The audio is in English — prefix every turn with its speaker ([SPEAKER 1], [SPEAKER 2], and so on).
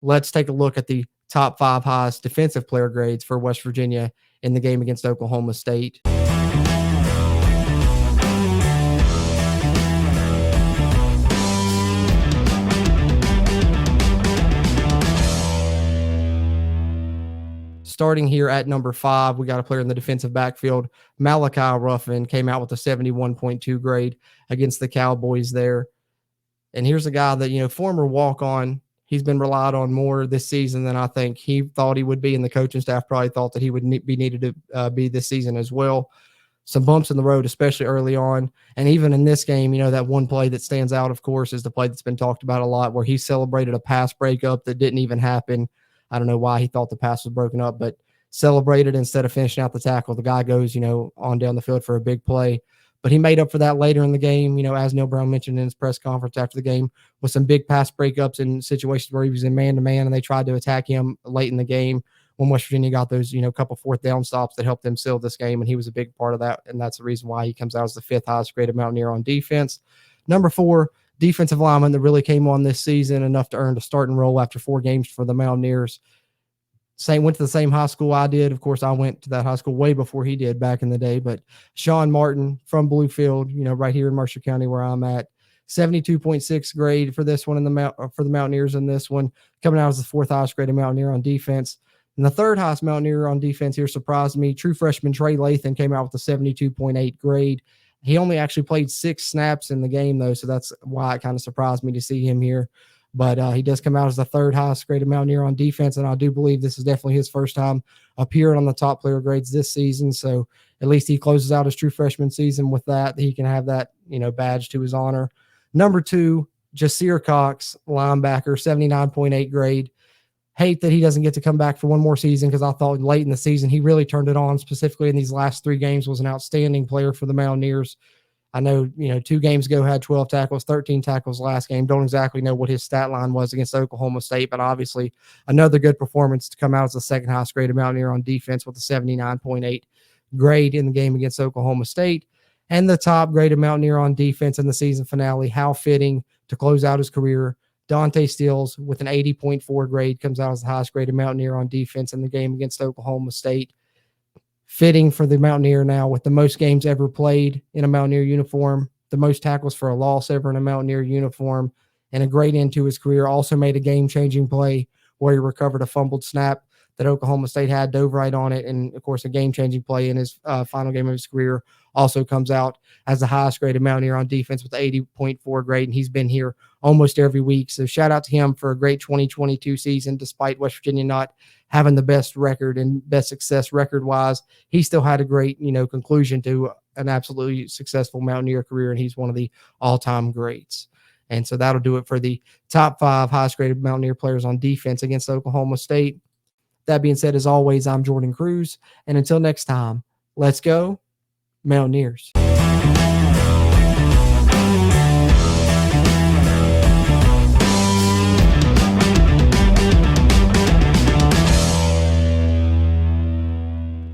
[SPEAKER 1] let's take a look at the top 5 highest defensive player grades for West Virginia in the game against Oklahoma State. Starting here at number 5, we got a player in the defensive backfield. Malachi Ruffin came out with a 71.2 grade against the Cowboys there. And here's a guy that, former walk-on. He's been relied on more this season than I think he thought he would be, and the coaching staff probably thought that he would be needed to be this season as well. Some bumps in the road, especially early on. And even in this game, that one play that stands out, of course, is the play that's been talked about a lot where he celebrated a pass breakup that didn't even happen. I don't know why he thought the pass was broken up, but celebrated instead of finishing out the tackle. The guy goes, on down the field for a big play. But he made up for that later in the game, as Neil Brown mentioned in his press conference after the game, with some big pass breakups in situations where he was in man-to-man and they tried to attack him late in the game when West Virginia got those, couple fourth down stops that helped them seal this game, and he was a big part of that, and that's the reason why he comes out as the 5th highest graded Mountaineer on defense. Number 4, defensive lineman that really came on this season enough to earn a starting role after 4 games for the Mountaineers. Went to the same high school I did. Of course, I went to that high school way before he did back in the day. But Sean Martin from Bluefield, right here in Mercer County where I'm at, 72.6 grade for this one for the Mountaineers in this one, coming out as the 4th highest graded Mountaineer on defense. And the 3rd highest Mountaineer on defense here surprised me. True freshman Trey Lathan came out with a 72.8 grade. He only actually played 6 snaps in the game, though, so that's why it kind of surprised me to see him here. But he does come out as the 3rd highest graded Mountaineer on defense, and I do believe this is definitely his first time appearing on the top player grades this season. So at least he closes out his true freshman season with that. He can have that, badge to his honor. Number 2, Jasir Cox, linebacker, 79.8 grade. Hate that he doesn't get to come back for one more season because I thought late in the season he really turned it on, specifically in these last 3 games, was an outstanding player for the Mountaineers. I know, 2 games ago had 12 tackles, 13 tackles last game. Don't exactly know what his stat line was against Oklahoma State, but obviously another good performance to come out as the 2nd highest graded Mountaineer on defense with a 79.8 grade in the game against Oklahoma State. And the top graded Mountaineer on defense in the season finale, how fitting to close out his career. Dante Stills with an 80.4 grade comes out as the highest graded Mountaineer on defense in the game against Oklahoma State. Fitting for the Mountaineer now with the most games ever played in a Mountaineer uniform, the most tackles for a loss ever in a Mountaineer uniform, and a great end to his career. Also made a game-changing play where he recovered a fumbled snap that Oklahoma State had, dove right on it, and, of course, a game-changing play in his final game of his career. Also comes out as the highest graded Mountaineer on defense with 80.4 grade, and he's been here almost every week. So shout out to him for a great 2022 season, despite West Virginia not having the best record and best success record-wise. He still had a great, conclusion to an absolutely successful Mountaineer career, and he's one of the all-time greats. And so that'll do it for the top 5 highest graded Mountaineer players on defense against Oklahoma State. That being said, as always, I'm Jordan Cruz, and until next time, let's go Mountaineers.